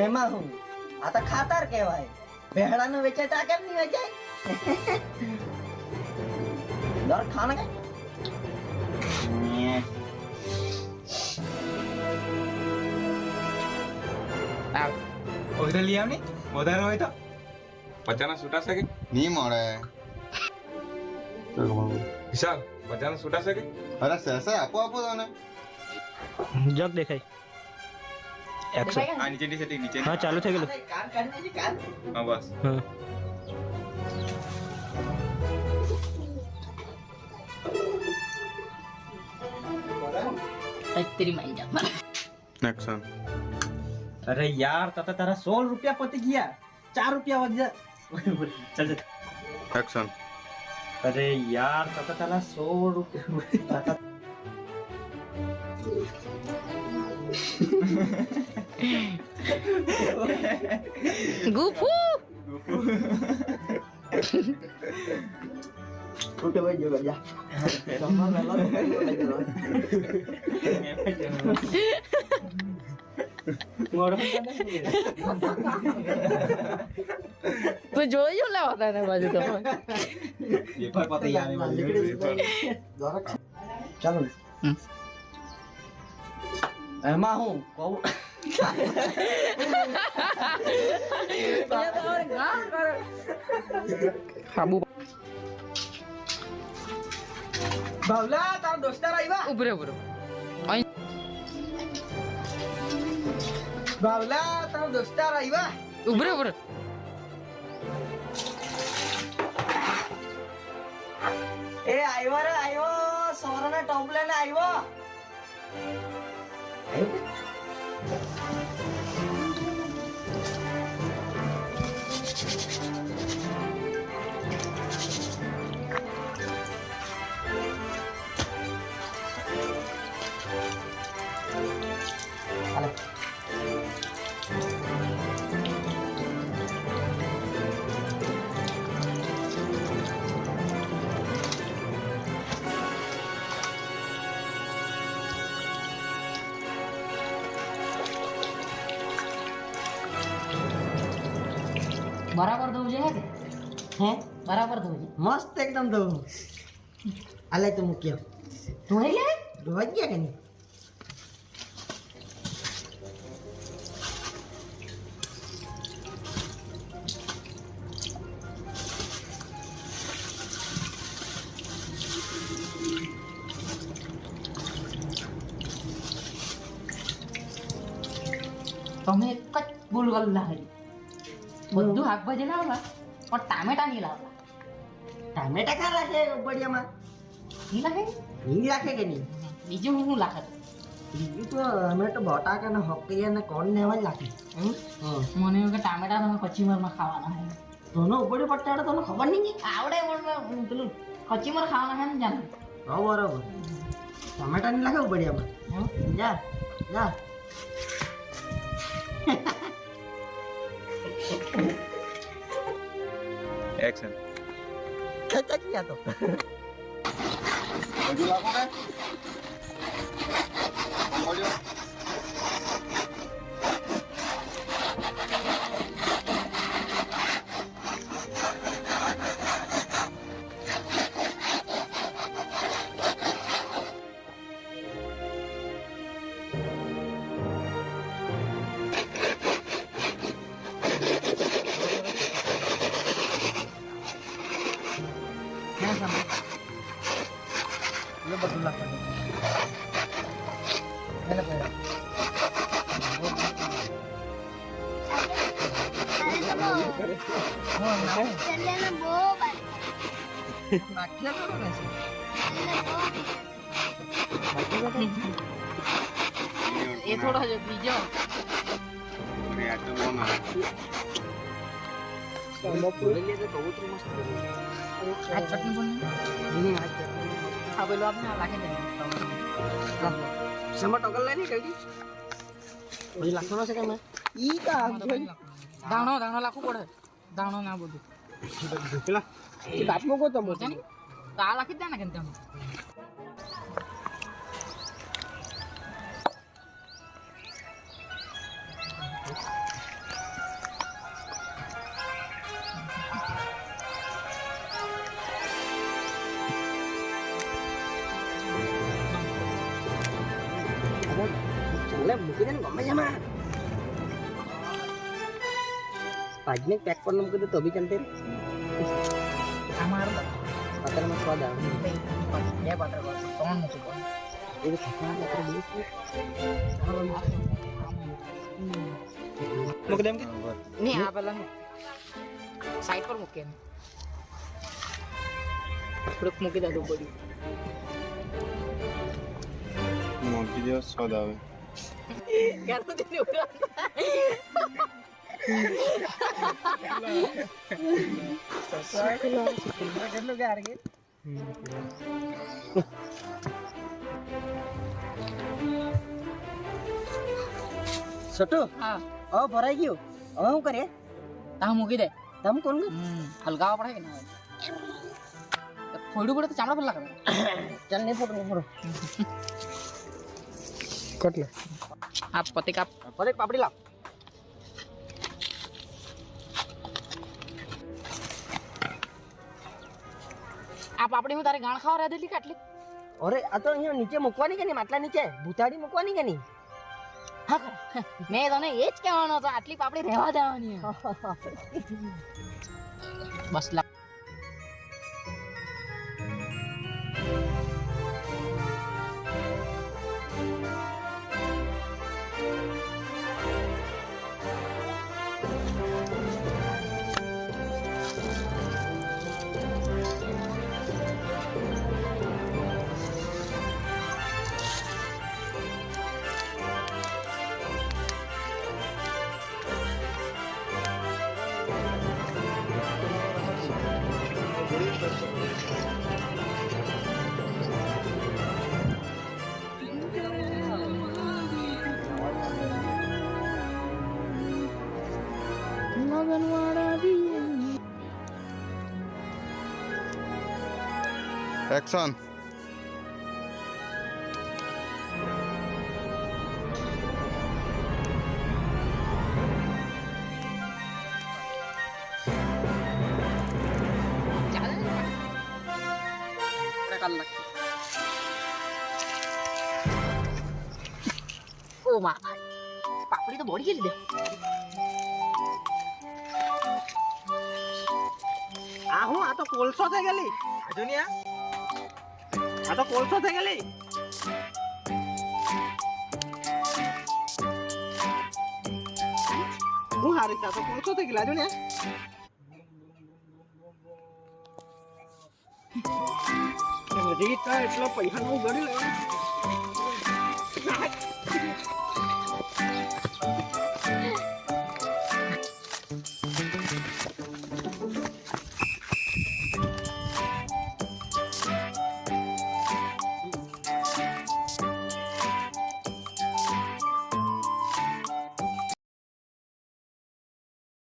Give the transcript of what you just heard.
એમાં હું આ તો ખાતર કહેવાય. ભેળાનું વેચાતા કેમ નહીં વેચાય? દર ખાને કે ઓય લઈ આવ ને વધારે હોય તો 50 છૂટા શકે નહીં મળે. વિશાલ 50 છૂટા શકે. અરે સર આપો આપો તને જગ દેખાય એક્શન આ નીચેની સેટિંગ નીચે. હા ચાલુ થઈ ગયું કાન કાઢી દે કાન. હા બસ. હા तेरी मान जा એક્શન. અરે યાર તાતા તારા 16 રૂપિયા પતી ગયા 4 રૂપિયા વધ્યા ચાલ ચાલ એક્શન. અરે યાર તાતા તારા 16 રૂપિયા गुफू ઉઠે ભાઈ જો જા. તમાર મેલો તો तो जो ही ले होता है ना बाजू तो પેપર પતી આને ચાલો એમાં હું કહું खाबू ભાવલા તારો દોસ્તાર આવ્યા. उबरे उबरे ભાવલા તારો દોસ્તાર આવ્યા. उबरे उबरे એ આવ્યો રે આવ્યો. સોરાને ટોપ લઈને આવ્યો. बराबर दो है के હે बराबर दो મસ્ત એકદમ દઉં. આલે તો મૂક્યો. तो है ले ધોવા ગયા કે નહીં? તમે એક જ ગુલગલ લાવી બધું શાકભાજી લાવલા પણ ટામેટા નહીં લાવલા ટામેટા ક્યાં રાખે ઉબડિયામાં? નહીં લાગે નહીં રાખે કે નહીં? બીજું શું લાગે બીજું તો અમે તો બટાકા ને હકીયા ને કોણ ને એવા જ રાખે. મને એવું કે ટામેટા તમે કચીમરમાં ખાવાના હે ધોનો ઉબડ્યો પટ્ટાડો તને ખબર નહીં કે? આવડે પણ પેલું કચીમર ખાવાના હે ને જાણે હા બરોબર. ટામેટા નહીં લાગે ઉબડિયામાં. જા જા. એક્શન. ચચ ગયા તો. હજુ લાગો કે મળ્યો. ये બધું લાગે. એને પહેલા નાખ્યા કરો ને છે. એ થોડો જો બીજો અરે આ તો બહુ ના. બોલી લે તો કબૂતર મસ્ત બોલે. આ ચટણી બોલ આ ચટણી. આ પેલો આપને લાગે દે સમા ટોકલ લઈ ની કઈ ઓય લાખનો છે કે મે ઈ કા જોઈ દાણો દાણો લાખું પડે દાણો ના બધું પેલા એ બાપનો કો તો મોટો કાલ આખી જ દે ને કેમ તેમ ચાલે મૂકી દે ને ગમે છે માં આજને પેક પર મૂકી દે તો બી ચાલતે અમારું પાત્રમાં સ્વાદ આવે બે પાત્ર બસ ત્રણ મૂકી દો એ સફા પાત્ર બી મૂકી દે એમ કે નહીં આ પેલા સાઈડ પર મૂકે થોડુંક મૂકી દે પડી મોટી જેવો સ્વાદ આવે કેટલું તેની ઉપર કેટલું ગાર કે છોટુ હા હવે ભરાઈ ગયું હવે શું કરીએ તા મૂકી દે તમ કોણ હલગાવા પડે કે ના ફોડું પડે તો ચામડા પર લાગે ચાલ નહીં ફોટો ફોટો કેટલે આ પતિ કાપ પરેક પાપડી લાવ આ પાપડી હું તારે ગાણ ખાવા રહેલી કાટલી અરે આ તો અહીંયા નીચે મૂકવાની કે નહીં માટલા નીચે ભૂતાડી મૂકવાની કે નહીં હા મેં તને એ જ કહેવાનો હતો આટલી પાપડી રહેવા દેવાની બસ લા એક્શન ઓ માં પાપડી તો બોડી ગયેલી દે આ હું આ તો કોલસો થઈ ગયેલી જુનિયા આ તો કોલસો થઈ ગયેલી હું હારી આ તો કોલસો થઈ ગયેલા જુનિયા રીત એટલો પૈસા નું ગણી લેવાનું